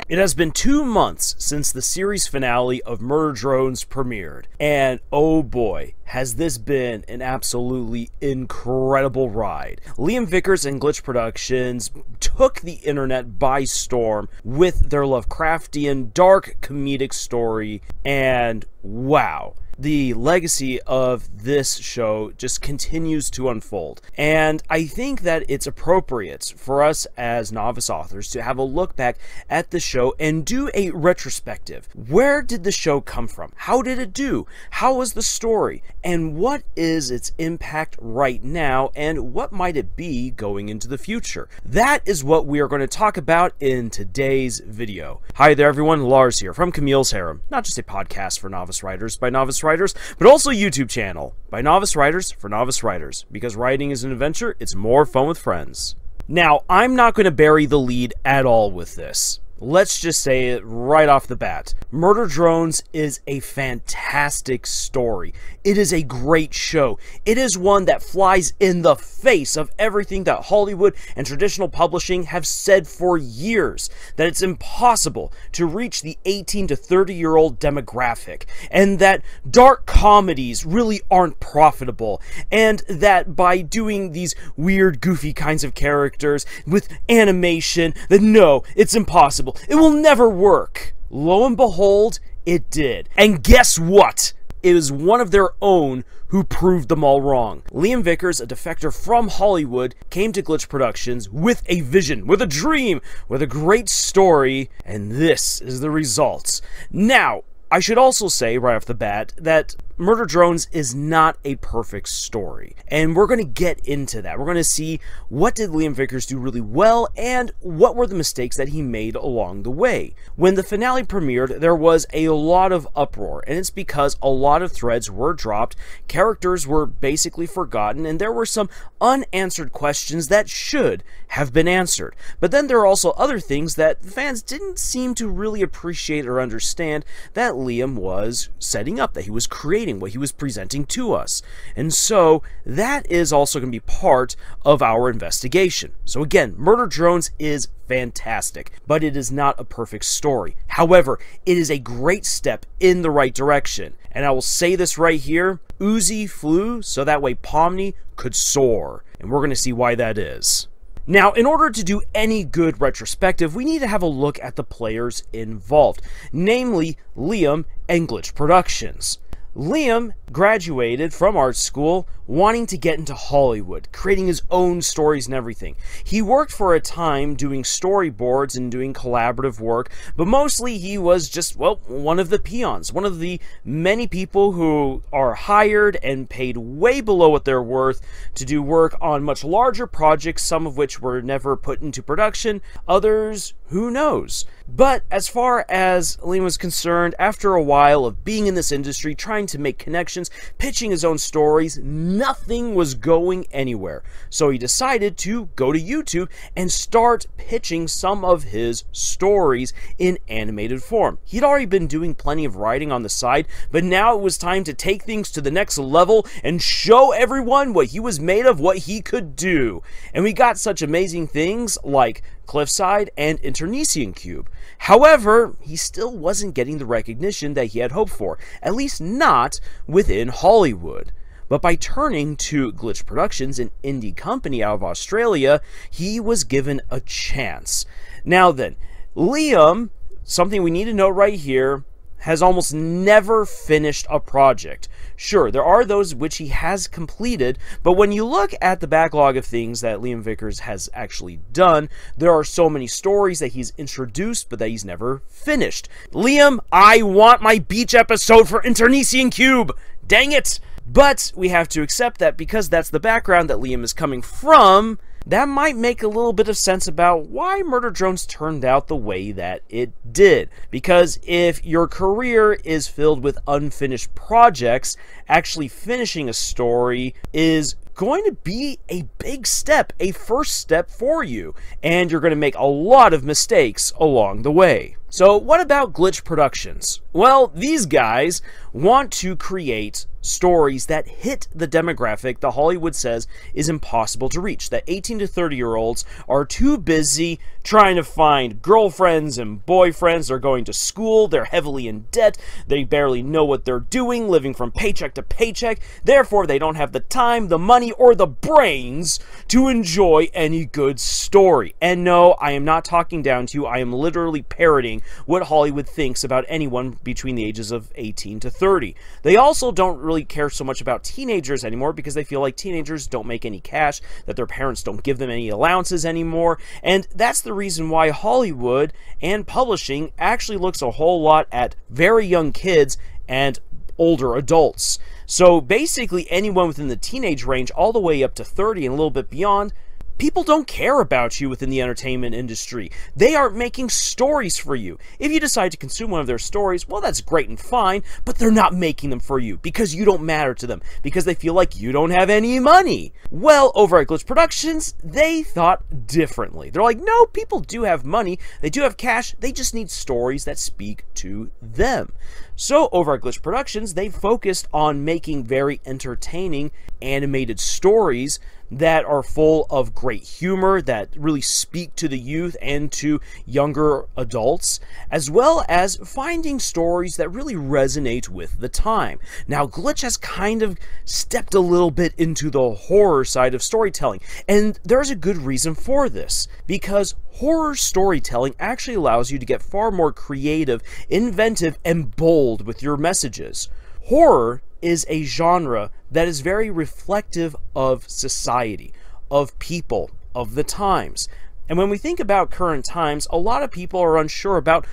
It has been 2 months since the series finale of Murder Drones premiered, and oh boy, has this been an absolutely incredible ride. Liam Vickers and Glitch Productions took the internet by storm with their Lovecraftian, dark, comedic story, and wow. The legacy of this show just continues to unfold, and I think that it's appropriate for us as novice authors to have a look back at the show and do a retrospective. Where did the show come from? How did it do? How was the story? And what is its impact right now, and what might it be going into the future? That is what we are going to talk about in today's video. Hi there everyone, Lars here from Camille's Harem, not just a podcast for novice writers by novice writers, but also a YouTube channel by novice writers for novice writers, because writing is an adventure, it's more fun with friends. Now, I'm not going to bury the lead at all with this. Let's just say it right off the bat. Murder Drones is a fantastic story. It is a great show. It is one that flies in the face of everything that Hollywood and traditional publishing have said for years, that it's impossible to reach the 18 to 30-year-old demographic, and that dark comedies really aren't profitable, and that by doing these weird, goofy kinds of characters with animation, that no, it's impossible. It will never work. Lo and behold, it did. And guess what? It was one of their own who proved them all wrong. Liam Vickers, a defector from Hollywood, came to Glitch Productions with a vision, with a dream, with a great story, and this is the results. Now, I should also say right off the bat that Murder Drones is not a perfect story, and we're going to get into that. We're going to see what did Liam Vickers do really well, and what were the mistakes that he made along the way. When the finale premiered, there was a lot of uproar, and it's because a lot of threads were dropped, characters were basically forgotten, and there were some unanswered questions that should have been answered. But then there are also other things that fans didn't seem to really appreciate or understand that Liam was setting up, that he was creating, what he was presenting to us. And so that is also going to be part of our investigation. So again, Murder Drones is fantastic, but it is not a perfect story. However, it is a great step in the right direction. And I will say this right here, Uzi flew so that way Pomni could soar. And we're going to see why that is. Now, in order to do any good retrospective, we need to have a look at the players involved, namely Liam and Glitch Productions. Liam graduated from art school wanting to get into Hollywood, creating his own stories and everything. He worked for a time doing storyboards and doing collaborative work, but mostly he was just, well, one of the peons, one of the many people who are hired and paid way below what they're worth to do work on much larger projects, some of which were never put into production, others, who knows. But as far as Liam was concerned, after a while of being in this industry, trying to make connections, pitching his own stories, nothing was going anywhere. So he decided to go to YouTube and start pitching some of his stories in animated form. He'd already been doing plenty of writing on the side, but now it was time to take things to the next level and show everyone what he was made of, what he could do. And we got such amazing things like Cliffside and Internecian Cube. However, he still wasn't getting the recognition that he had hoped for, at least not within Hollywood. But by turning to Glitch Productions, an indie company out of Australia, he was given a chance. Now then, Liam, something we need to note right here, has almost never finished a project. Sure, there are those which he has completed, but when you look at the backlog of things that Liam Vickers has actually done, there are so many stories that he's introduced, but that he's never finished. Liam, I want my beach episode for Internecian Cube! Dang it! But we have to accept that because that's the background that Liam is coming from, that might make a little bit of sense about why Murder Drones turned out the way that it did. Because if your career is filled with unfinished projects, actually finishing a story is going to be a big step, a first step for you, and you're going to make a lot of mistakes along the way. So what about Glitch Productions? Well, these guys want to create stories that hit the demographic that Hollywood says is impossible to reach, that 18 to 30-year-olds are too busy trying to find girlfriends and boyfriends. They're going to school, they're heavily in debt, they barely know what they're doing, living from paycheck to paycheck. Therefore, they don't have the time, the money, or the brains to enjoy any good story. And no, I am not talking down to you. I am literally parroting what Hollywood thinks about anyone between the ages of 18 to 30. They also don't really care so much about teenagers anymore because they feel like teenagers don't make any cash, that their parents don't give them any allowances anymore, and that's the reason why Hollywood and publishing actually looks a whole lot at very young kids and older adults. So basically anyone within the teenage range all the way up to 30 and a little bit beyond, people don't care about you within the entertainment industry. They aren't making stories for you. If you decide to consume one of their stories, well, that's great and fine, but they're not making them for you because you don't matter to them, because they feel like you don't have any money. Well, over at Glitch Productions, they thought differently. They're like, no, people do have money, they do have cash, they just need stories that speak to them. So over at Glitch Productions, they focused on making very entertaining animated stories that are full of great humor, that really speak to the youth and to younger adults, as well as finding stories that really resonate with the time. Now, Glitch has kind of stepped a little bit into the horror side of storytelling, and there's a good reason for this, because horror storytelling actually allows you to get far more creative, inventive, and bold with your messages. Horror is a genre that is very reflective of society, of people, of the times. And when we think about current times, a lot of people are unsure about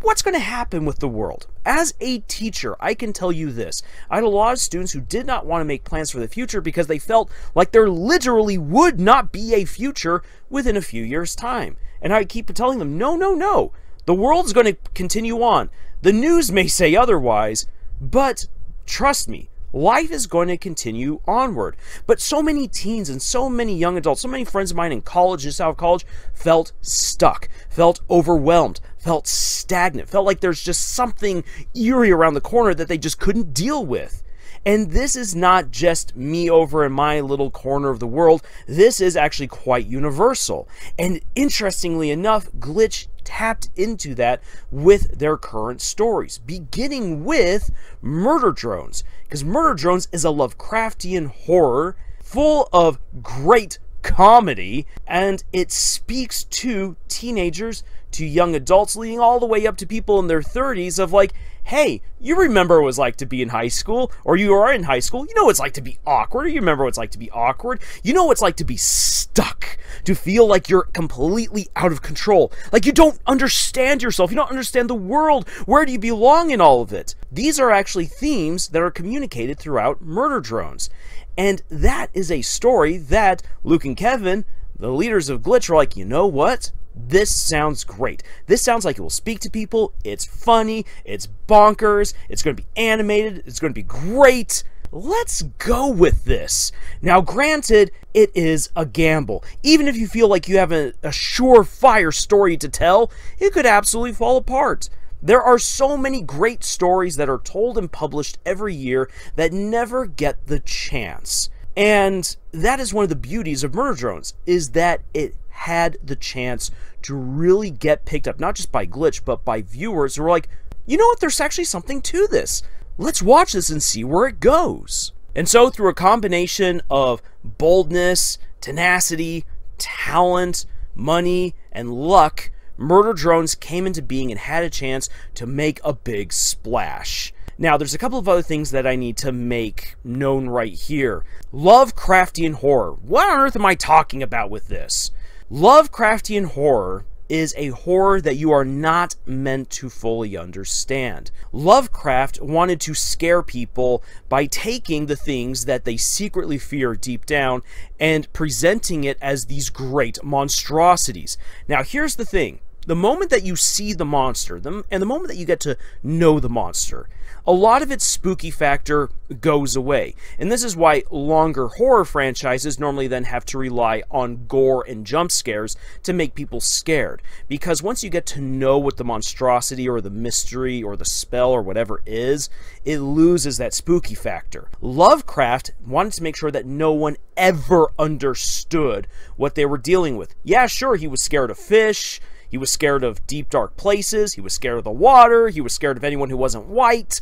what's going to happen with the world. As a teacher, I can tell you this. I had a lot of students who did not want to make plans for the future because they felt like there literally would not be a future within a few years' time. And I keep telling them, no, no, no. The world's going to continue on. The news may say otherwise, but trust me, life is going to continue onward. But so many teens and so many young adults, so many friends of mine in college, just out of college, felt stuck, felt overwhelmed, felt stagnant, felt like there's just something eerie around the corner that they just couldn't deal with. And this is not just me over in my little corner of the world. This is actually quite universal. And interestingly enough, Glitch tapped into that with their current stories, beginning with Murder Drones, because Murder Drones is a Lovecraftian horror full of great comedy, and it speaks to teenagers, to young adults, leading all the way up to people in their 30s of like, hey, you remember what it was like to be in high school, or you are in high school, you know what it's like to be awkward, or you remember what it's like to be awkward, you know what it's like to be stuck, to feel like you're completely out of control, like you don't understand yourself, you don't understand the world, where do you belong in all of it? These are actually themes that are communicated throughout Murder Drones, and that is a story that Luke and Kevin, the leaders of Glitch, are like, you know what? This sounds great. This sounds like it will speak to people. It's funny. It's bonkers. It's going to be animated. It's going to be great. Let's go with this. Now, granted, it is a gamble. Even if you feel like you have a surefire story to tell, it could absolutely fall apart. There are so many great stories that are told and published every year that never get the chance. And that is one of the beauties of Murder Drones, is that it had the chance to really get picked up, not just by Glitch, but by viewers who were like, you know what, there's actually something to this. Let's watch this and see where it goes. And so through a combination of boldness, tenacity, talent, money, and luck, Murder Drones came into being and had a chance to make a big splash. Now, there's a couple of other things that I need to make known right here. Lovecraftian horror. What on earth am I talking about with this? Lovecraftian horror is a horror that you are not meant to fully understand. Lovecraft wanted to scare people by taking the things that they secretly fear deep down and presenting it as these great monstrosities. Now, here's the thing. the moment that you see the monster, and the moment that you get to know the monster, a lot of its spooky factor goes away. And this is why longer horror franchises normally then have to rely on gore and jump scares to make people scared. Because once you get to know what the monstrosity or the mystery or the spell or whatever is, it loses that spooky factor. Lovecraft wanted to make sure that no one ever understood what they were dealing with. Yeah, sure, he was scared of fish. He was scared of deep, dark places. He was scared of the water. He was scared of anyone who wasn't white.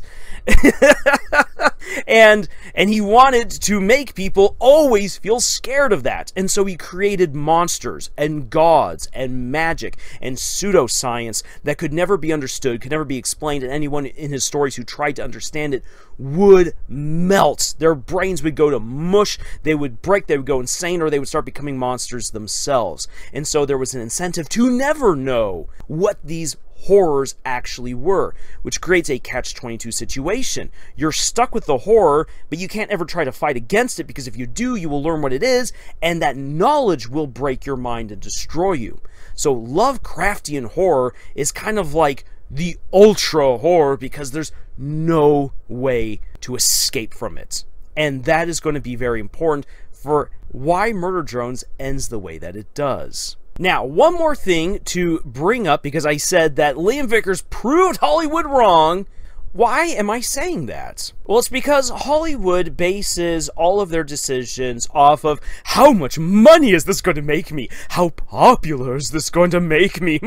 and he wanted to make people always feel scared of that. And so he created monsters and gods and magic and pseudoscience that could never be understood, could never be explained, and anyone in his stories who tried to understand it would melt. Their brains would go to mush, they would break, they would go insane, or they would start becoming monsters themselves. And so there was an incentive to never know what these horrors actually were, which creates a catch-22 situation. You're stuck with the horror, but you can't ever try to fight against it, because if you do, you will learn what it is, and that knowledge will break your mind and destroy you. So Lovecraftian horror is kind of like the ultra horror, because there's no way to escape from it. And that is going to be very important for why Murder Drones ends the way that it does. Now, one more thing to bring up, because I said that Liam Vickers proved Hollywood wrong. Why am I saying that? Well, it's because Hollywood bases all of their decisions off of how much money is this going to make me? How popular is this going to make me?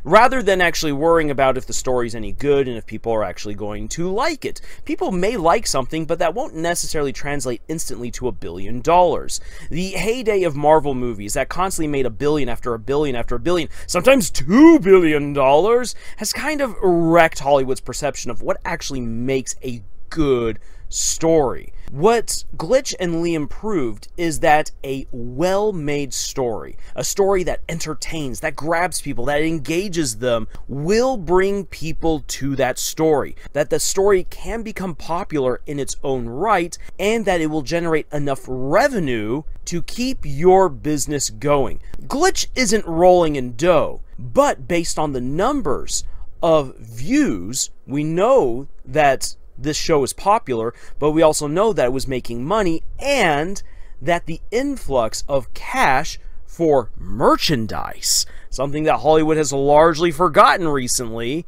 Rather than actually worrying about if the story's any good and if people are actually going to like it. People may like something, but that won't necessarily translate instantly to $1 billion. The heyday of Marvel movies that constantly made $1 billion after $1 billion after $1 billion, sometimes $2 billion, has kind of wrecked Hollywood's perception of what actually makes a good story. What Glitch and Liam proved is that a well-made story, a story that entertains, that grabs people, that engages them, will bring people to that story. That the story can become popular in its own right, and that it will generate enough revenue to keep your business going. Glitch isn't rolling in dough, but based on the numbers of views, we know that this show is popular, but we also know that it was making money, and that the influx of cash for merchandise, something that Hollywood has largely forgotten recently,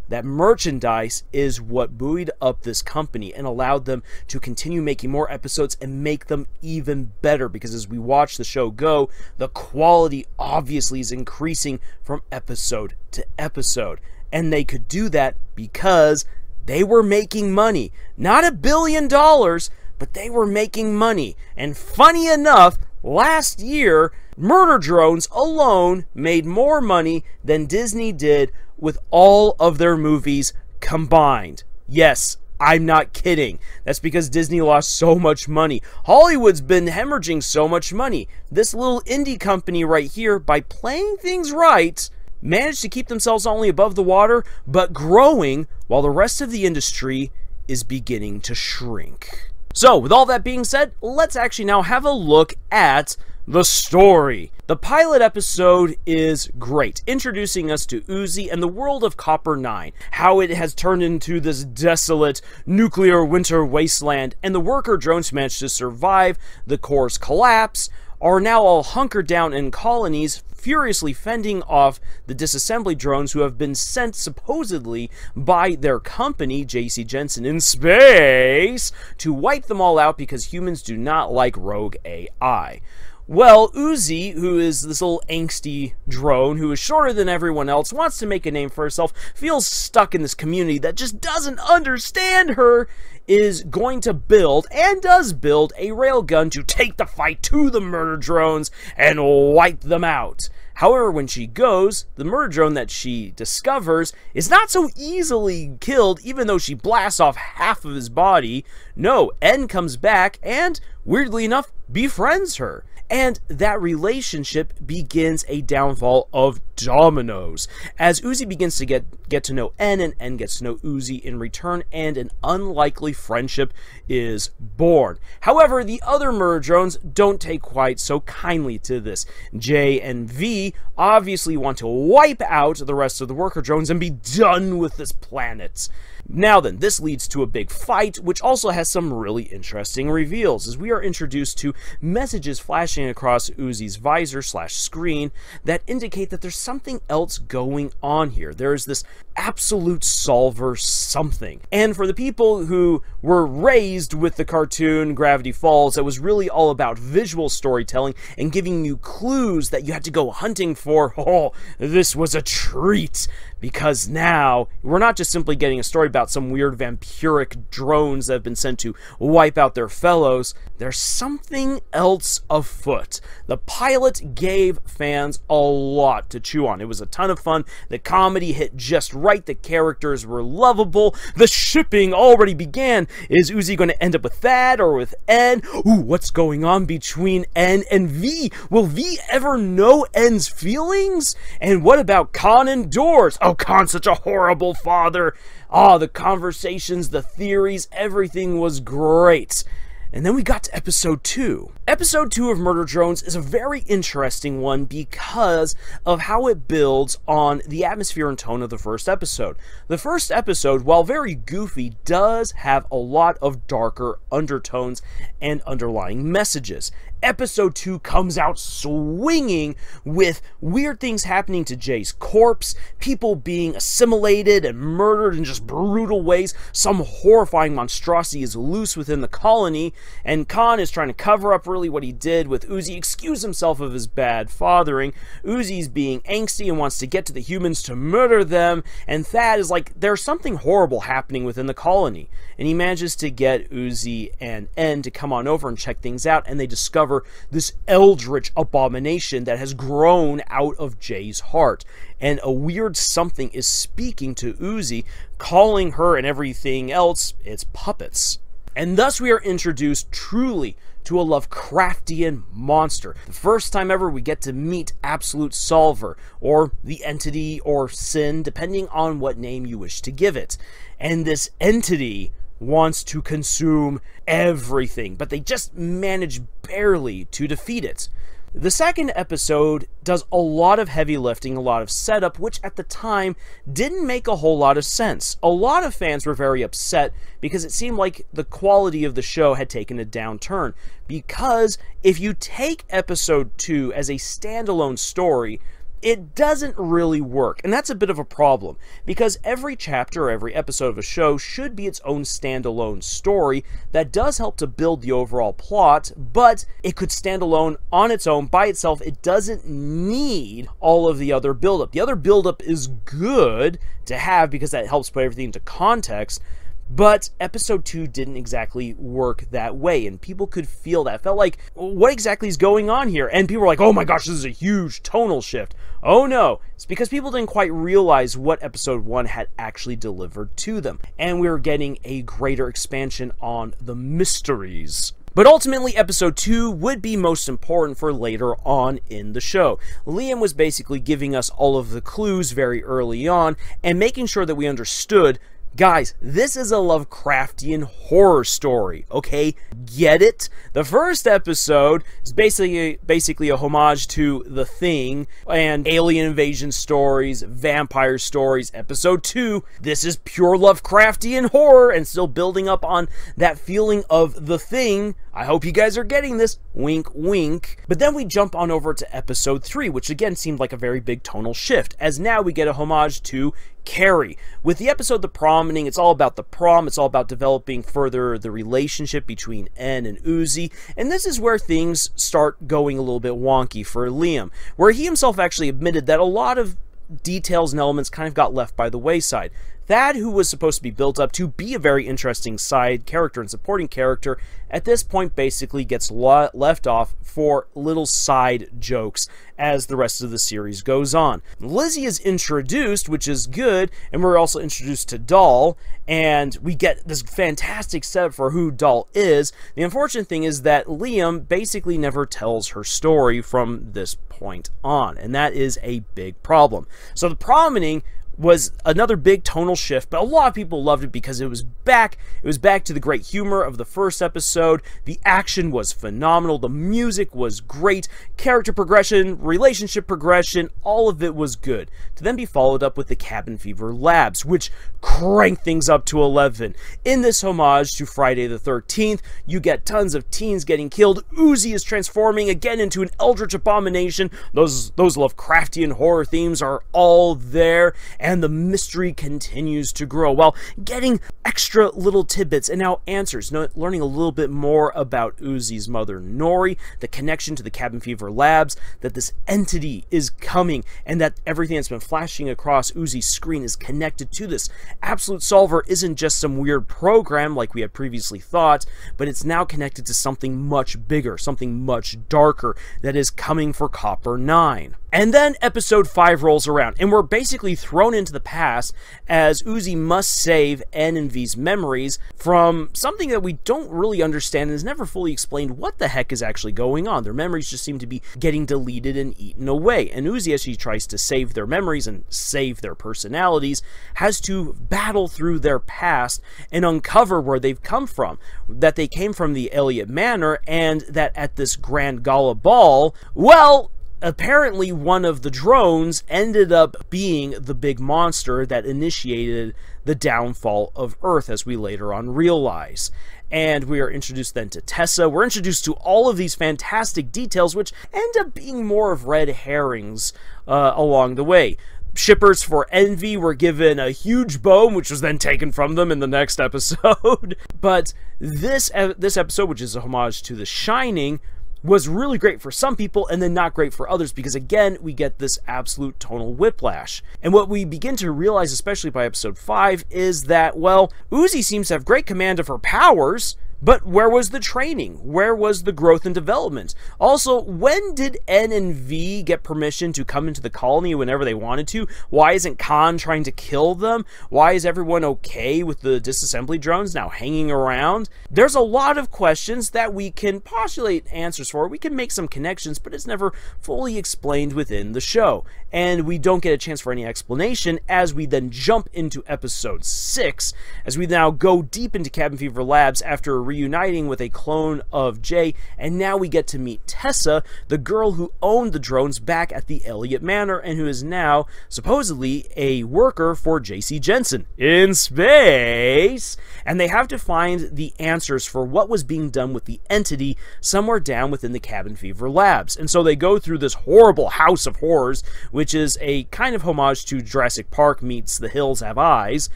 that merchandise is what buoyed up this company and allowed them to continue making more episodes and make them even better, because as we watch the show go, the quality obviously is increasing from episode to episode. And they could do that because they were making money. Not $1 billion, but they were making money. And funny enough, last year, Murder Drones alone made more money than Disney did with all of their movies combined. Yes, I'm not kidding. That's because Disney lost so much money. Hollywood's been hemorrhaging so much money. This little indie company right here, by playing things right, managed to keep themselves not only above the water, but growing, while the rest of the industry is beginning to shrink. So, with all that being said, let's actually now have a look at the story. The pilot episode is great, introducing us to Uzi and the world of Copper 9, how it has turned into this desolate nuclear winter wasteland, and the worker drones who managed to survive the core's collapse are now all hunkered down in colonies, furiously fending off the disassembly drones who have been sent supposedly by their company, J.C. Jensen in space, to wipe them all out because humans do not like rogue AI. Well, Uzi, who is this little angsty drone who is shorter than everyone else, wants to make a name for herself, feels stuck in this community that just doesn't understand her, is going to build, and does build, a railgun to take the fight to the murder drones and wipe them out. However, when she goes, the murder drone that she discovers is not so easily killed, even though she blasts off half of his body. No, N comes back and, weirdly enough, befriends her. And that relationship begins a downfall of dominoes, as Uzi begins to get to know En, and En gets to know Uzi in return, and an unlikely friendship is born. However, the other murder drones don't take quite so kindly to this. J and V obviously want to wipe out the rest of the worker drones and be done with this planet. Now then, this leads to a big fight, which also has some really interesting reveals, as we are introduced to messages flashing across Uzi's visor/screen that indicate that there's something else going on here. There's this absolute solver something. And for the people who were raised with the cartoon Gravity Falls, that was really all about visual storytelling and giving you clues that you had to go hunting for, oh, this was a treat. Because now, we're not just simply getting a story about some weird vampiric drones that have been sent to wipe out their fellows. There's something else afoot. The pilot gave fans a lot to chew on. It was a ton of fun. The comedy hit just right. The characters were lovable. The shipping already began. Is Uzi going to end up with Thad or with En? Ooh, what's going on between En and V? Will V ever know En's feelings? And what about Khan and Doors? Oh, Khan's such a horrible father. Ah, the conversations, the theories, everything was great. And then we got to episode 2. Episode 2 of Murder Drones is a very interesting one because of how it builds on the atmosphere and tone of the first episode. The first episode, while very goofy, does have a lot of darker undertones and underlying messages. Episode 2 comes out swinging with weird things happening to Jay's corpse, people being assimilated and murdered in just brutal ways. Some horrifying monstrosity is loose within the colony, and Khan is trying to cover up really what he did with Uzi, excuse himself of his bad fathering. Uzi's being angsty and wants to get to the humans to murder them, and Thad is like, there's something horrible happening within the colony. And he manages to get Uzi and En to come on over and check things out, and they discover this eldritch abomination that has grown out of Jay's heart. And a weird something is speaking to Uzi, calling her and everything else its puppets. And thus we are introduced truly to a Lovecraftian monster. The first time ever we get to meet Absolute Solver, or the entity, or Sin, depending on what name you wish to give it. And this entity wants to consume everything, but they just manage barely to defeat it. The second episode does a lot of heavy lifting, a lot of setup, which at the time didn't make a whole lot of sense. A lot of fans were very upset because it seemed like the quality of the show had taken a downturn. Because if you take episode 2 as a standalone story, it doesn't really work, and that's a bit of a problem, because every chapter, every episode of a show should be its own standalone story that does help to build the overall plot, but it could stand alone on its own, by itself. It doesn't need all of the other buildup. The other buildup is good to have because that helps put everything into context, but episode 2 didn't exactly work that way, and people could feel that. Felt like, what exactly is going on here? And people were like, oh my gosh, this is a huge tonal shift. Oh no, it's because people didn't quite realize what episode 1 had actually delivered to them, and we were getting a greater expansion on the mysteries. But ultimately, episode 2 would be most important for later on in the show. Liam was basically giving us all of the clues very early on, and making sure that we understood, guys, this is a Lovecraftian horror story, okay? Get it? The first episode is basically a homage to The Thing and alien invasion stories, vampire stories. Episode 2, this is pure Lovecraftian horror and still building up on that feeling of The Thing. I hope you guys are getting this. Wink, wink. But then we jump on over to episode 3, which again seemed like a very big tonal shift, as now we get a homage to Carrie. With the episode The Promming, it's all about the prom, it's all about developing further the relationship between En and Uzi, and this is where things start going a little bit wonky for Liam, where he himself actually admitted that a lot of details and elements kind of got left by the wayside. Thad, who was supposed to be built up to be a very interesting side character and supporting character, at this point basically gets left off for little side jokes as the rest of the series goes on. Lizzie is introduced, which is good, and we're also introduced to Doll, and we get this fantastic setup for who Doll is. The unfortunate thing is that Liam basically never tells her story from this point on, and that is a big problem. So the prompting was another big tonal shift, but a lot of people loved it because it was back to the great humor of the first episode. The action was phenomenal, the music was great, character progression, relationship progression, all of it was good, to then be followed up with the Cabin Fever Labs, which cranked things up to 11. In this homage to Friday the 13th, you get tons of teens getting killed. Uzi is transforming again into an eldritch abomination. Those Lovecraftian horror themes are all there, and the mystery continues to grow while getting extra little tidbits and now answers, learning a little bit more about Uzi's mother, Nori, the connection to the Cabin Fever Labs, that this entity is coming, and that everything that's been flashing across Uzi's screen is connected to this. Absolute Solver isn't just some weird program like we had previously thought, but it's now connected to something much bigger, something much darker that is coming for Copper 9. And then episode 5 rolls around, and we're basically thrown into the past as Uzi must save N and V's memories from something that we don't really understand and is never fully explained what the heck is actually going on. Their memories just seem to be getting deleted and eaten away, and Uzi, as she tries to save their memories and save their personalities, has to battle through their past and uncover where they've come from. That they came from the Elliott Manor, and that at this Grand Gala Ball, well, apparently one of the drones ended up being the big monster that initiated the downfall of Earth, as we later on realize. And we are introduced then to Tessa. We're introduced to all of these fantastic details, which end up being more of red herrings along the way. Shippers for Envy were given a huge bone, which was then taken from them in the next episode. But this episode, which is a homage to The Shining, was really great for some people and then not great for others, because again we get this absolute tonal whiplash. And what we begin to realize, especially by episode 5, is that, well, Uzi seems to have great command of her powers, but where was the training? Where was the growth and development? Also, when did N and V get permission to come into the colony whenever they wanted to? Why isn't Khan trying to kill them? Why is everyone okay with the disassembly drones now hanging around? There's a lot of questions that we can postulate answers for. We can make some connections, but it's never fully explained within the show. And we don't get a chance for any explanation as we then jump into episode 6, as we now go deep into Cabin Fever Labs after reuniting with a clone of Jay, and now we get to meet Tessa, the girl who owned the drones back at the Elliott Manor and who is now supposedly a worker for J.C. Jensen in space. And they have to find the answers for what was being done with the entity somewhere down within the Cabin Fever Labs. And so they go through this horrible house of horrors, which is a kind of homage to Jurassic Park meets The Hills Have Eyes,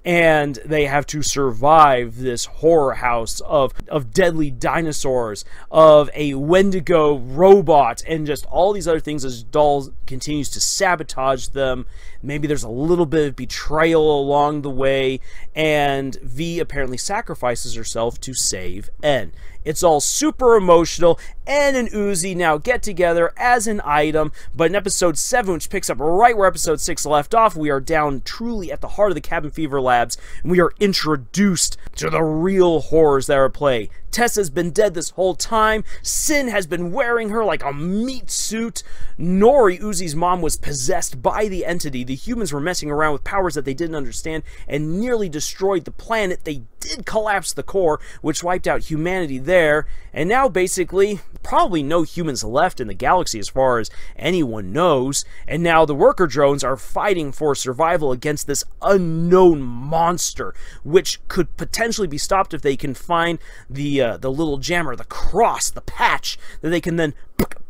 and they have to survive this horror house of deadly dinosaurs, of a Wendigo robot, and just all these other things as Doll continues to sabotage them. Maybe there's a little bit of betrayal along the way, and V apparently sacrifices herself to save N. It's all super emotional. N and Uzi now get together as an item, but in episode 7, which picks up right where episode 6 left off, we are down truly at the heart of the Cabin Fever Labs, and we are introduced to the real horrors that are at play. Tessa's been dead this whole time. Sin has been wearing her like a meat suit. Nori, Uzi's mom, was possessed by the entity. The humans were messing around with powers that they didn't understand and nearly destroyed the planet. They did collapse the core, which wiped out humanity there. And now, basically, probably no humans left in the galaxy as far as anyone knows. And now the worker drones are fighting for survival against this unknown monster, which could potentially be stopped if they can find the little jammer, the cross, the patch that they can then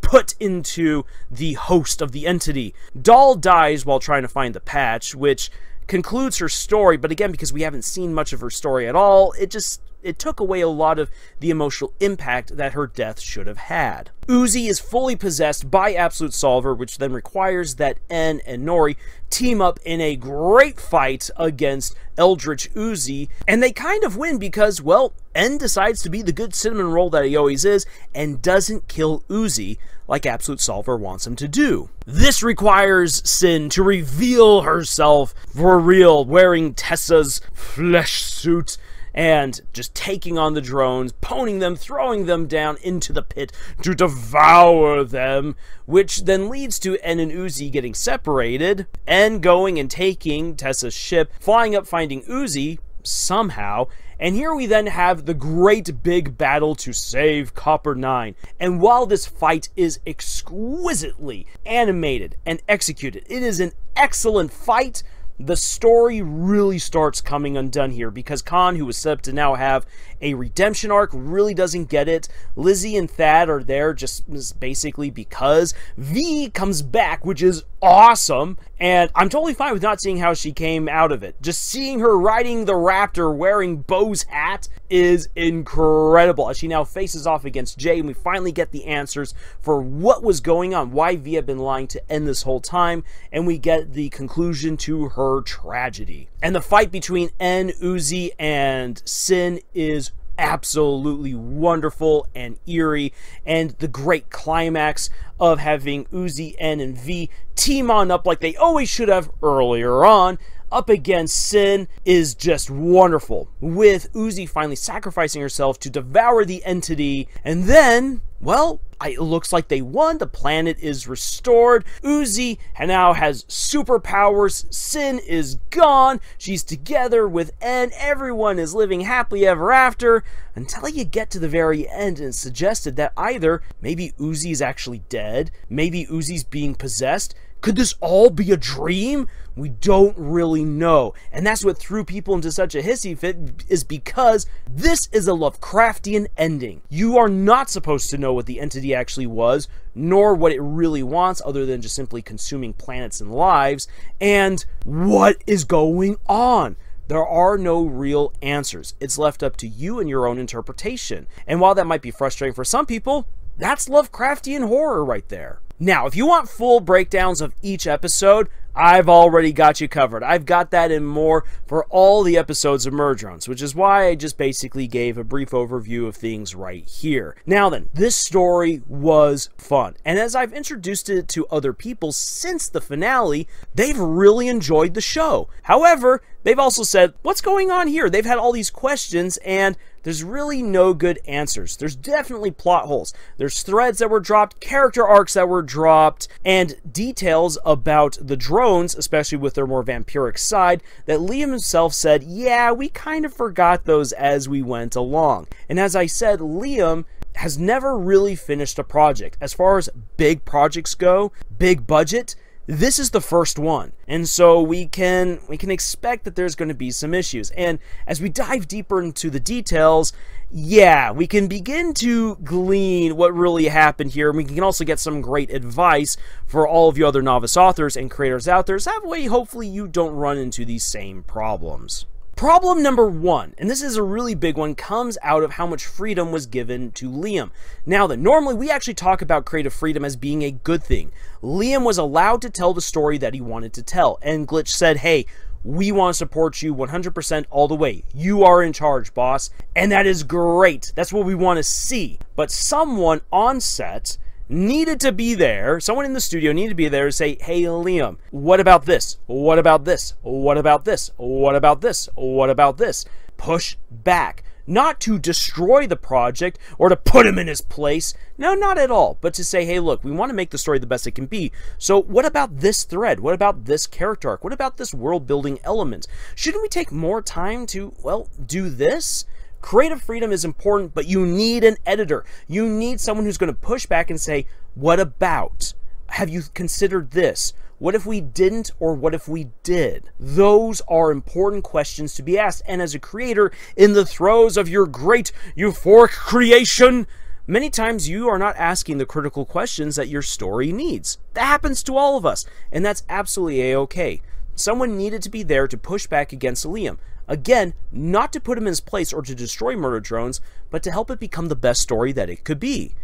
put into the host of the entity. Doll dies while trying to find the patch, which concludes her story, but again, because we haven't seen much of her story at all, it just it took away a lot of the emotional impact that her death should have had. Uzi is fully possessed by Absolute Solver, which then requires that En and Nori team up in a great fight against Eldritch Uzi, and they kind of win because, well, En decides to be the good cinnamon roll that he always is and doesn't kill Uzi like Absolute Solver wants him to do. This requires Sin to reveal herself for real, wearing Tessa's flesh suit and just taking on the drones, pwning them, throwing them down into the pit to devour them, which then leads to En and Uzi getting separated, En going and taking Tessa's ship, flying up, finding Uzi somehow, and here we then have the great big battle to save Copper 9. And while this fight is exquisitely animated and executed, it is an excellent fight, the story really starts coming undone here because Khan, who was set up to now have a redemption arc, really doesn't get it. Lizzie and Thad are there just basically because. V comes back, which is awesome, and I'm totally fine with not seeing how she came out of it. Just seeing her riding the Raptor wearing Bo's hat is incredible as she now faces off against Jay, and we finally get the answers for what was going on, why V had been lying to En this whole time, and we get the conclusion to her tragedy. And the fight between En, Uzi, and Sin is absolutely wonderful and eerie, and the great climax of having Uzi, En, and V team on up like they always should have earlier on up against Sin is just wonderful, with Uzi finally sacrificing herself to devour the entity, and then, well, it looks like they won. The planet is restored. Uzi now has superpowers. Sin is gone. She's together with En. Everyone is living happily ever after until you get to the very end and it's suggested that either maybe Uzi is actually dead, maybe Uzi's being possessed. Could this all be a dream? We don't really know. And that's what threw people into such a hissy fit, is because this is a Lovecraftian ending. You are not supposed to know what the entity actually was, nor what it really wants, other than just simply consuming planets and lives. And what is going on? There are no real answers. It's left up to you and your own interpretation. And while that might be frustrating for some people, that's Lovecraftian horror right there. Now, if you want full breakdowns of each episode, I've already got you covered. I've got that and more for all the episodes of Murdrones, which is why I just basically gave a brief overview of things right here. Now then, this story was fun, and as I've introduced it to other people since the finale, they've really enjoyed the show. However, they've also said, what's going on here? They've had all these questions, and there's really no good answers. There's definitely plot holes. There's threads that were dropped, character arcs that were dropped, and details about the drones, especially with their more vampiric side, that Liam himself said, yeah, we kind of forgot those as we went along. And as I said, Liam has never really finished a project. As far as big projects go, big budget, this is the first one, and so we can expect that there's going to be some issues. And as we dive deeper into the details, yeah, we can begin to glean what really happened here, and we can also get some great advice for all of you other novice authors and creators out there, so that way hopefully you don't run into these same problems. Problem number one, and this is a really big one, comes out of how much freedom was given to Liam. Now then, normally we actually talk about creative freedom as being a good thing. Liam was allowed to tell the story that he wanted to tell, and Glitch said, hey, we want to support you 100% all the way. You are in charge, boss. And that is great. That's what we want to see. But someone on set needed to be there, someone in the studio needed to be there to say, hey Liam, what about this? What about this? What about this? What about this? What about this? Push back. Not to destroy the project or to put him in his place. No, not at all. But to say, hey look, we want to make the story the best it can be. So what about this thread? What about this character arc? What about this world building element? Shouldn't we take more time to, well, do this? Creative freedom is important, but you need an editor. You need someone who's going to push back and say, what about? Have you considered this? What if we didn't, or what if we did? Those are important questions to be asked. And as a creator, in the throes of your great euphoric creation, many times you are not asking the critical questions that your story needs. That happens to all of us, and that's absolutely a-okay. Someone needed to be there to push back against Liam. Again, not to put him in his place or to destroy Murder Drones, but to help it become the best story that it could be.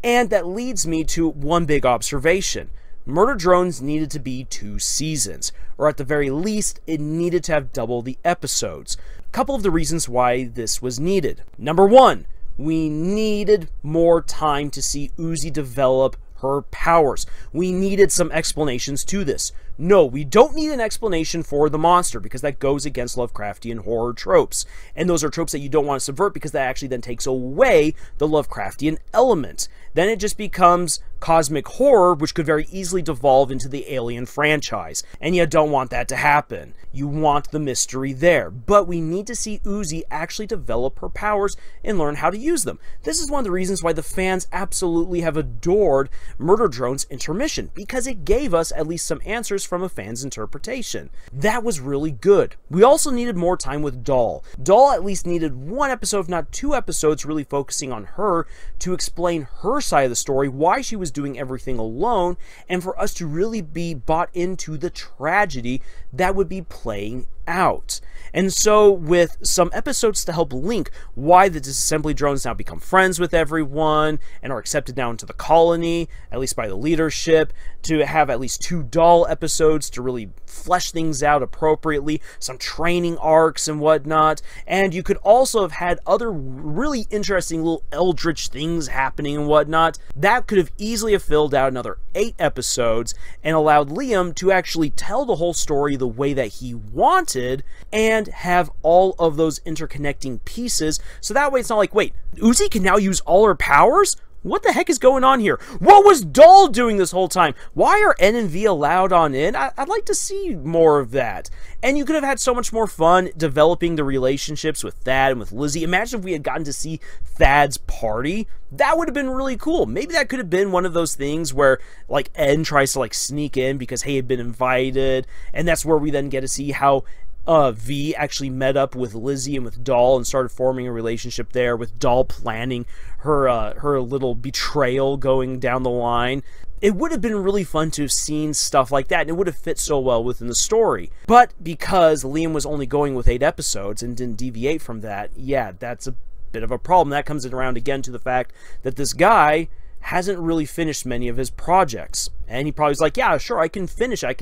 And that leads me to one big observation. Murder Drones needed to be 2 seasons, or at the very least, it needed to have double the episodes. A couple of the reasons why this was needed. Number 1, we needed more time to see Uzi develop her powers. We needed some explanations to this. No, we don't need an explanation for the monster, because that goes against Lovecraftian horror tropes. And those are tropes that you don't want to subvert, because that actually then takes away the Lovecraftian element. Then it just becomes cosmic horror, which could very easily devolve into the Alien franchise. And you don't want that to happen. You want the mystery there. But we need to see Uzi actually develop her powers and learn how to use them. This is one of the reasons why the fans absolutely have adored Murder Drone's intermission, because it gave us at least some answers from a fan's interpretation. That was really good. We also needed more time with Doll. Doll at least needed 1 episode, if not 2 episodes, really focusing on her to explain her side of the story, why she was doing everything alone, and for us to really be bought into the tragedy that would be playing out. And so with some episodes to help link why the disassembly drones now become friends with everyone and are accepted now into the colony, at least by the leadership, to have at least 2 Doll episodes to really flesh things out appropriately, some training arcs and whatnot, and you could also have had other really interesting little eldritch things happening and whatnot. That could have easily have filled out another 8 episodes and allowed Liam to actually tell the whole story the way that he wanted and have all of those interconnecting pieces, so that way it's not like, wait, Uzi can now use all her powers? What the heck is going on here? What was Doll doing this whole time? Why are N and V allowed on in? I'd like to see more of that. And you could have had so much more fun developing the relationships with Thad and with Lizzie. Imagine if we had gotten to see Thad's party. That would have been really cool. Maybe that could have been one of those things where, like, N tries to, like, sneak in because he had been invited. And that's where we then get to see how V actually met up with Lizzie and with Doll and started forming a relationship there, with Doll planning her little betrayal going down the line. It would have been really fun to have seen stuff like that, and it would have fit so well within the story. But because Liam was only going with 8 episodes and didn't deviate from that, yeah, that's a bit of a problem. That comes around again to the fact that this guy hasn't really finished many of his projects. And he probably was like, yeah, sure, I can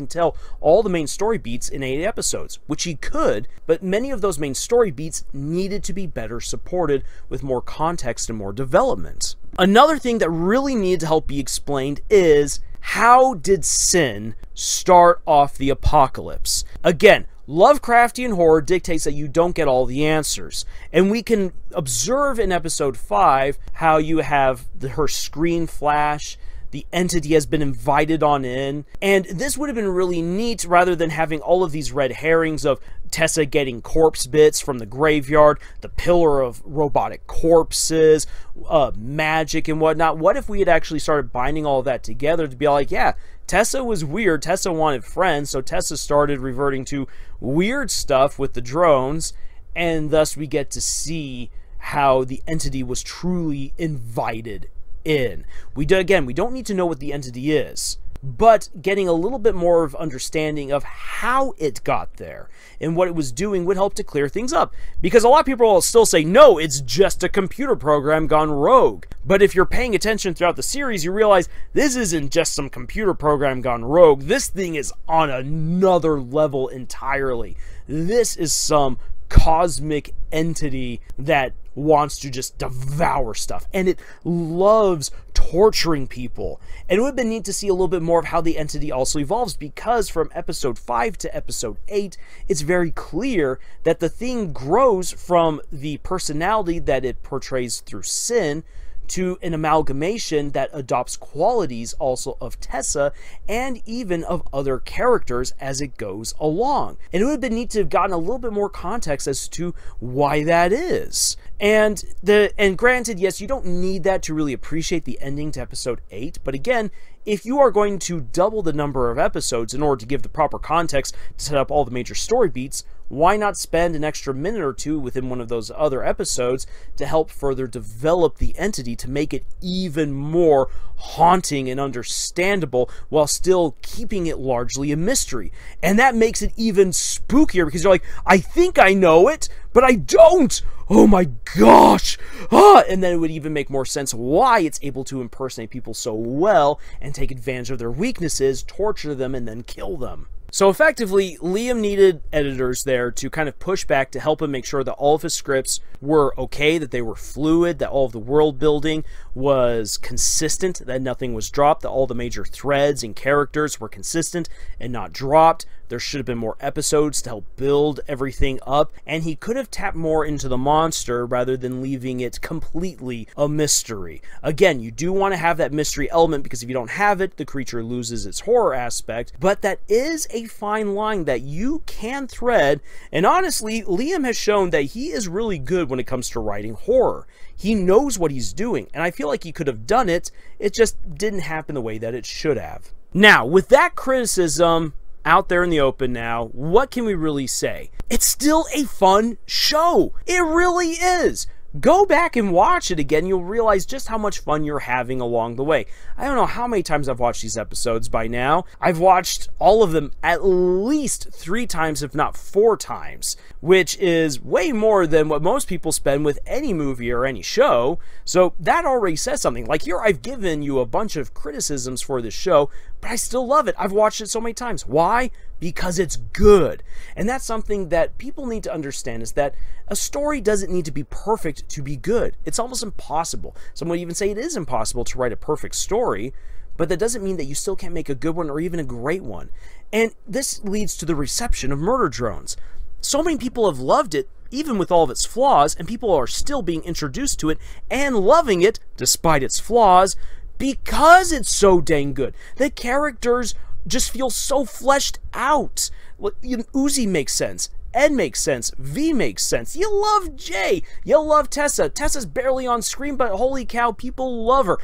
tell all the main story beats in 8 episodes, which he could, but many of those main story beats needed to be better supported with more context and more development. Another thing that really needed to help be explained is, how did Sin start off the apocalypse? Again, Lovecraftian horror dictates that you don't get all the answers. And we can observe in episode 5 how you have her screen flash, the entity has been invited on in, and this would have been really neat rather than having all of these red herrings of Tessa getting corpse bits from the graveyard, the pillar of robotic corpses, magic and whatnot. What if we had actually started binding all of that together to be like, yeah, Tessa was weird, Tessa wanted friends, so Tessa started reverting to weird stuff with the drones, and thus we get to see how the entity was truly invited in. We don't need to know what the entity is, but getting a little bit more of understanding of how it got there and what it was doing would help to clear things up. Because a lot of people will still say, no, it's just a computer program gone rogue. But if you're paying attention throughout the series, you realize this isn't just some computer program gone rogue. This thing is on another level entirely. This is some cosmic entity that wants to just devour stuff, and it loves torturing people. And it would have been neat to see a little bit more of how the entity also evolves, because from episode 5 to episode 8, it's very clear that the thing grows from the personality that it portrays through Sin to an amalgamation that adopts qualities also of Tessa and even of other characters as it goes along. And it would have been neat to have gotten a little bit more context as to why that is. And granted, yes, you don't need that to really appreciate the ending to episode 8, but again, if you are going to double the number of episodes in order to give the proper context to set up all the major story beats, why not spend an extra minute or two within one of those other episodes to help further develop the entity to make it even more haunting and understandable while still keeping it largely a mystery? And that makes it even spookier because you're like, I think I know it, but I don't. Oh my gosh. And then it would even make more sense why it's able to impersonate people so well and take advantage of their weaknesses, torture them, and then kill them. So effectively, Liam needed editors there to kind of push back to help him make sure that all of his scripts were okay, that they were fluid, that all of the world building was consistent, that nothing was dropped, that all the major threads and characters were consistent and not dropped. There should have been more episodes to help build everything up, and he could have tapped more into the monster rather than leaving it completely a mystery. Again, you do want to have that mystery element because if you don't have it, the creature loses its horror aspect, but that is a fine line that you can thread, and honestly, Liam has shown that he is really good when it comes to writing horror. He knows what he's doing, and I feel like he could have done it, it just didn't happen the way that it should have. Now, with that criticism out there in the open now, what can we really say? It's still a fun show. It really is. Go back and watch it again. You'll realize just how much fun you're having along the way. I don't know how many times I've watched these episodes by now. I've watched all of them at least 3 times, if not 4 times, which is way more than what most people spend with any movie or any show. So that already says something. Like here, I've given you a bunch of criticisms for this show, but I still love it. I've watched it so many times. Why? Because it's good. And that's something that people need to understand, is that a story doesn't need to be perfect to be good. It's almost impossible. Some would even say it is impossible to write a perfect story, but that doesn't mean that you still can't make a good one or even a great one. And this leads to the reception of Murder Drones. So many people have loved it, even with all of its flaws, and people are still being introduced to it and loving it, despite its flaws, because it's so dang good. The characters just feel so fleshed out. Uzi makes sense. Ed makes sense. V makes sense. You love Jay. You love Tessa. Tessa's barely on screen, but holy cow, people love her.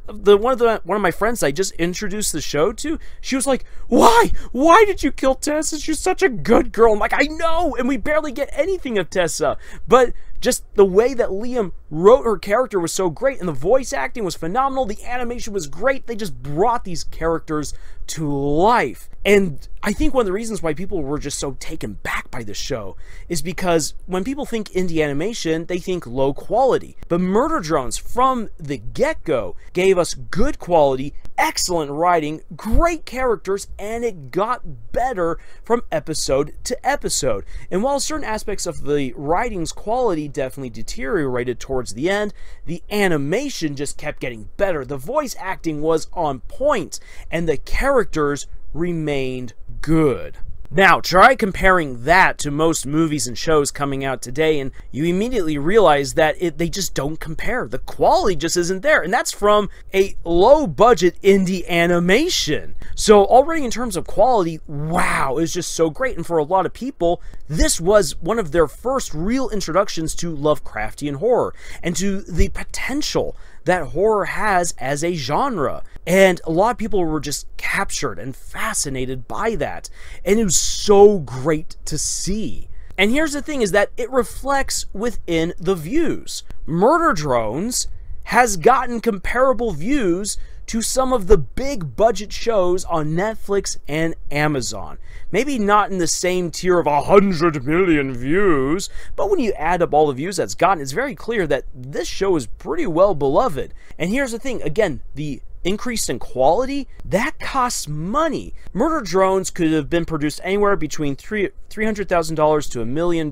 One of my friends I just introduced the show to, she was like, "Why? Why did you kill Tessa? She's such a good girl." I'm like, "I know," and we barely get anything of Tessa, but just the way that Liam wrote her character was so great, and the voice acting was phenomenal, the animation was great, they just brought these characters to life. And I think one of the reasons why people were just so taken back by this show is because when people think indie animation, they think low quality. But Murder Drones, from the get-go, gave us good quality, excellent writing, great characters, and it got better from episode to episode. And while certain aspects of the writing's quality definitely deteriorated towards the end, the animation just kept getting better. The voice acting was on point, and the characters remained good. Now, try comparing that to most movies and shows coming out today, and you immediately realize that they just don't compare. The quality just isn't there, and that's from a low-budget indie animation. So already in terms of quality, wow, it's just so great. And for a lot of people, this was one of their first real introductions to Lovecraftian horror and to the potential that horror has as a genre. And a lot of people were just captured and fascinated by that. And it was so great to see. And here's the thing, is that it reflects within the views. Murder Drones has gotten comparable views to some of the big budget shows on Netflix and Amazon. Maybe not in the same tier of 100 million views, but when you add up all the views that's gotten, it's very clear that this show is pretty well beloved. And here's the thing, again, the increase in quality, that costs money. Murder Drones could have been produced anywhere between $300,000 to $1 million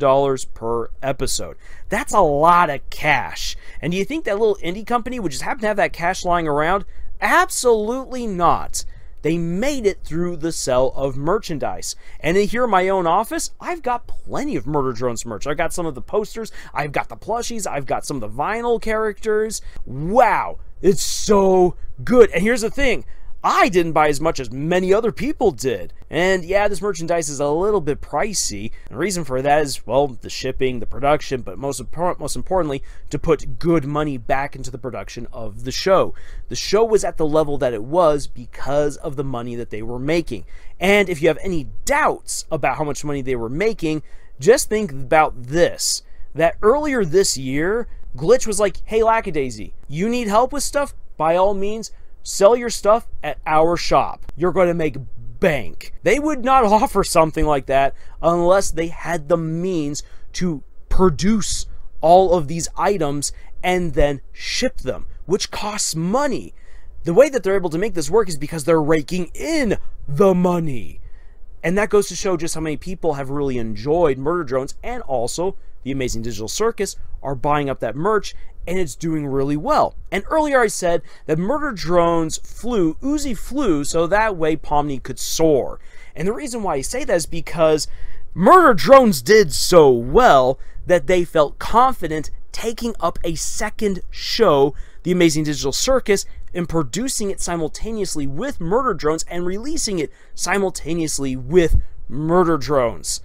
per episode. That's a lot of cash. And do you think that little indie company would just happen to have that cash lying around? Absolutely not. They made it through the sale of merchandise. And here in my own office, I've got plenty of Murder Drones merch. I've got some of the posters, I've got the plushies, I've got some of the vinyl characters. Wow, it's so good. And here's the thing, I didn't buy as much as many other people did. And yeah, this merchandise is a little bit pricey. The reason for that is, well, the shipping, the production, but most importantly, to put good money back into the production of the show. The show was at the level that it was because of the money that they were making. And if you have any doubts about how much money they were making, just think about this. That earlier this year, Glitch was like, hey, Lackadaisy, you need help with stuff? By all means, sell your stuff at our shop. You're going to make bank. They would not offer something like that unless they had the means to produce all of these items and then ship them, which costs money. The way that they're able to make this work is because they're raking in the money. And that goes to show just how many people have really enjoyed Murder Drones, and also the Amazing Digital Circus are buying up that merch, and it's doing really well. And earlier I said that Murder Drones Uzi flew so that way Pomni could soar. And the reason why I say that is because Murder Drones did so well that they felt confident taking up a second show, the Amazing Digital Circus, and producing it simultaneously with Murder Drones and releasing it simultaneously with Murder Drones.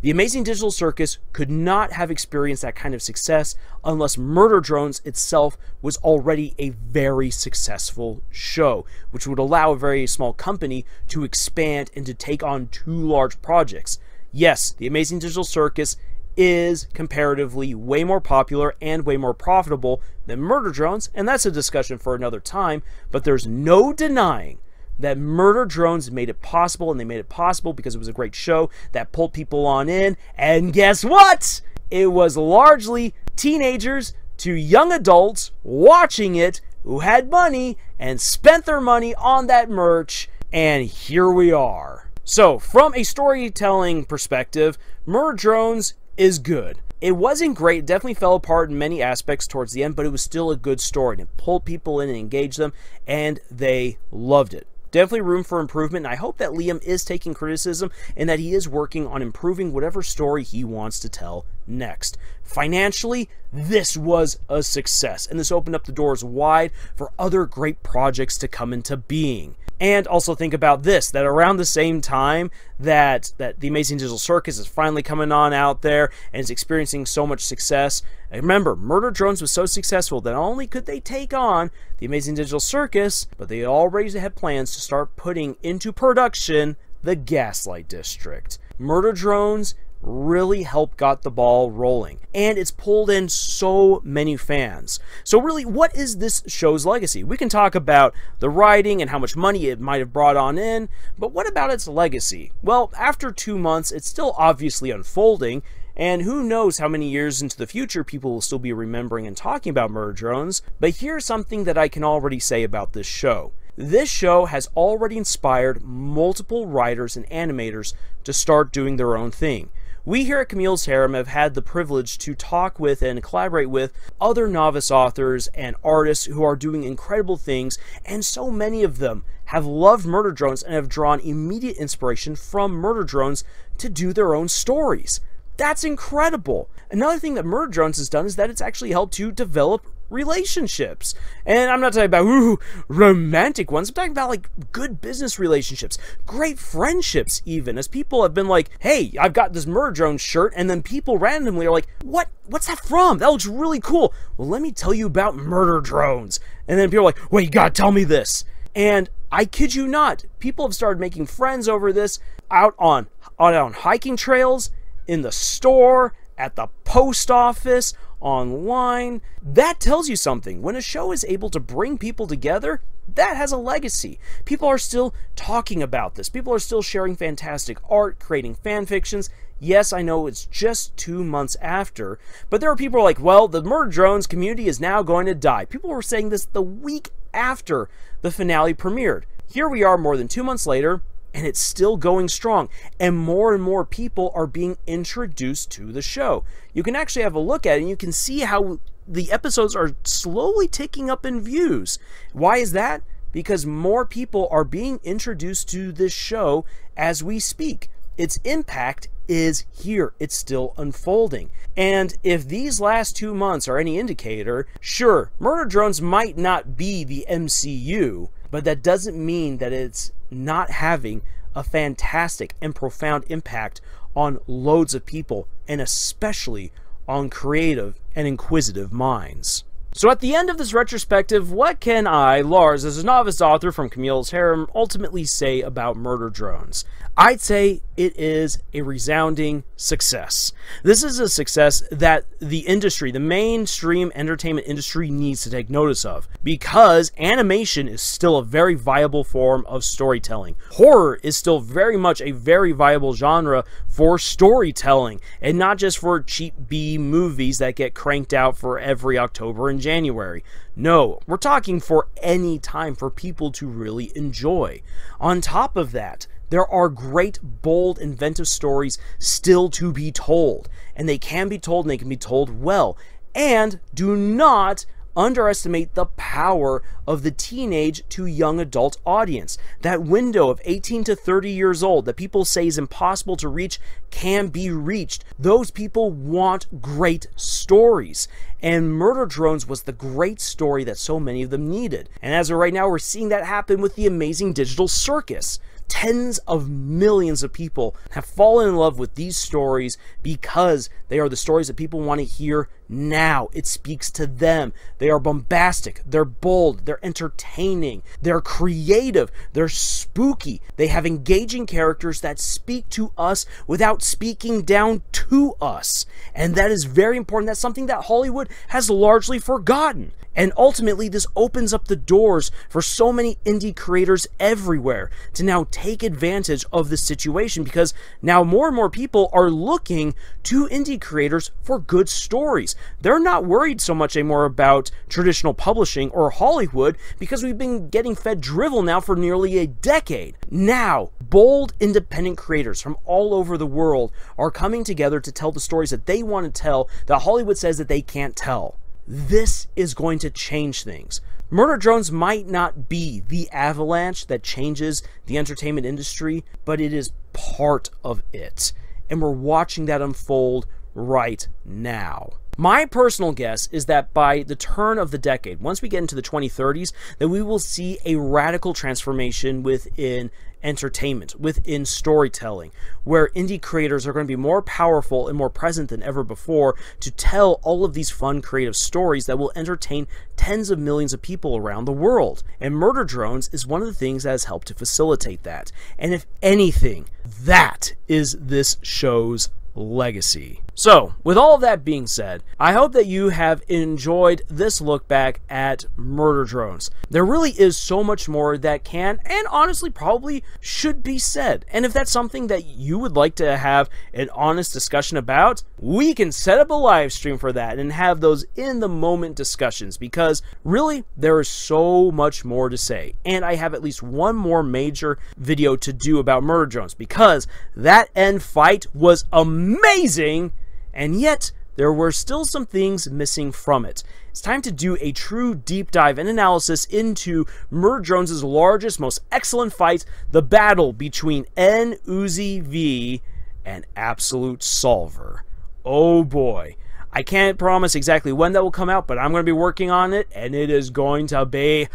The Amazing Digital Circus could not have experienced that kind of success unless Murder Drones itself was already a very successful show, which would allow a very small company to expand and to take on two large projects. Yes, the Amazing Digital Circus is comparatively way more popular and way more profitable than Murder Drones, and that's a discussion for another time, but there's no denying that Murder Drones made it possible, and they made it possible because it was a great show that pulled people on in, and guess what? It was largely teenagers to young adults watching it who had money and spent their money on that merch, and here we are. So, from a storytelling perspective, Murder Drones is good. It wasn't great, it definitely fell apart in many aspects towards the end, but it was still a good story, and it pulled people in and engaged them, and they loved it. Definitely room for improvement, and I hope that Liam is taking criticism and that he is working on improving whatever story he wants to tell next. Financially, this was a success, and this opened up the doors wide for other great projects to come into being. And also think about this, that around the same time that the Amazing Digital Circus is finally coming on out there and is experiencing so much success, remember, Murder Drones was so successful that not only could they take on the Amazing Digital Circus, but they already had plans to start putting into production the Gaslight District. Murder Drones really helped got the ball rolling, and it's pulled in so many fans. So really, what is this show's legacy? We can talk about the writing and how much money it might have brought on in, but what about its legacy? Well, after 2 months, it's still obviously unfolding, and who knows how many years into the future people will still be remembering and talking about Murder Drones, but here's something that I can already say about this show. This show has already inspired multiple writers and animators to start doing their own thing. We here at Camille's Harem have had the privilege to talk with and collaborate with other novice authors and artists who are doing incredible things, and so many of them have loved Murder Drones and have drawn immediate inspiration from Murder Drones to do their own stories. That's incredible. Another thing that Murder Drones has done is that it's actually helped to develop relationships. And I'm not talking about romantic ones. I'm talking about like good business relationships, great friendships even, as people have been like, hey, I've got this Murder Drones shirt, and then people randomly are like, what's that from? That looks really cool. Well, let me tell you about Murder Drones. And then people are like, wait, you gotta tell me this. And I kid you not, people have started making friends over this out on hiking trails, in the store, at the post office, online. That tells you something. When a show is able to bring people together, that has a legacy. People are still talking about this. People are still sharing fantastic art, creating fan fictions. Yes, I know it's just 2 months after, but there are people who are like, well, the Murder Drones community is now going to die. People were saying this the week after the finale premiered. Here we are more than 2 months later, and it's still going strong, and more people are being introduced to the show. You can actually have a look at it, and you can see how the episodes are slowly ticking up in views. Why is that? Because more people are being introduced to this show as we speak. Its impact is here. It's still unfolding. And if these last 2 months are any indicator, sure, Murder Drones might not be the MCU, but that doesn't mean that it's not having a fantastic and profound impact on loads of people, and especially on creative and inquisitive minds. So at the end of this retrospective, what can I, Lars, as a novice author from Camille's harem, ultimately say about Murder Drones? I'd say it is a resounding success. This is a success that the industry, the mainstream entertainment industry, needs to take notice of, because animation is still a very viable form of storytelling. Horror is still very much a very viable genre for storytelling, and not just for cheap B movies that get cranked out for every October and January. No, we're talking for any time for people to really enjoy. On top of that, there are great, bold, inventive stories still to be told, and they can be told, and they can be told well. And do not underestimate the power of the teenage to young adult audience. That window of 18 to 30 years old that people say is impossible to reach can be reached. Those people want great stories, and Murder Drones was the great story that so many of them needed. And as of right now, we're seeing that happen with the amazing digital circus. Tens of millions of people have fallen in love with these stories because they are the stories that people want to hear now. It speaks to them. They are bombastic, they're bold, they're entertaining, they're creative, they're spooky. They have engaging characters that speak to us without speaking down to us. And that is very important. That's something that Hollywood has largely forgotten. And ultimately, this opens up the doors for so many indie creators everywhere to now take advantage of the situation, because now more and more people are looking to indie creators for good stories. They're not worried so much anymore about traditional publishing or Hollywood, because we've been getting fed drivel now for nearly a decade. Now, bold independent creators from all over the world are coming together to tell the stories that they want to tell that Hollywood says that they can't tell. This is going to change things. Murder Drones might not be the avalanche that changes the entertainment industry, but it is part of it. And we're watching that unfold right now. My personal guess is that by the turn of the decade, once we get into the 2030s, that we will see a radical transformation within entertainment, within storytelling, where indie creators are going to be more powerful and more present than ever before to tell all of these fun, creative stories that will entertain tens of millions of people around the world. And Murder Drones is one of the things that has helped to facilitate that. And if anything, that is this show's legacy. So, with all of that being said, I hope that you have enjoyed this look back at Murder Drones. There really is so much more that can, and honestly probably should be said. And if that's something that you would like to have an honest discussion about, we can set up a live stream for that and have those in the moment discussions, because really there is so much more to say. And I have at least one more major video to do about Murder Drones, because that end fight was amazing, and yet there were still some things missing from it. It's time to do a true deep dive and analysis into Murder Drones' largest, most excellent fight, the battle between N-Uzi V and Absolute Solver. Oh boy. I can't promise exactly when that will come out, but I'm going to be working on it, and it is going to be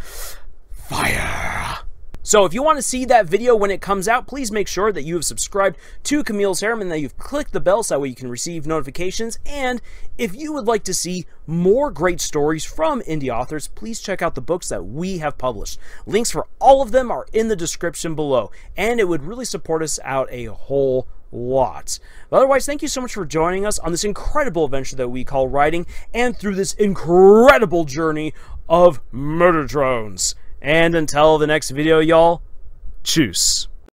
fire. So if you want to see that video when it comes out, please make sure that you have subscribed to Camille's harem and that you've clicked the bell so that way you can receive notifications. And if you would like to see more great stories from indie authors, please check out the books that we have published. Links for all of them are in the description below, and it would really support us out a whole lot. But otherwise, thank you so much for joining us on this incredible adventure that we call writing, and through this incredible journey of Murder Drones. And until the next video, y'all, tschüss.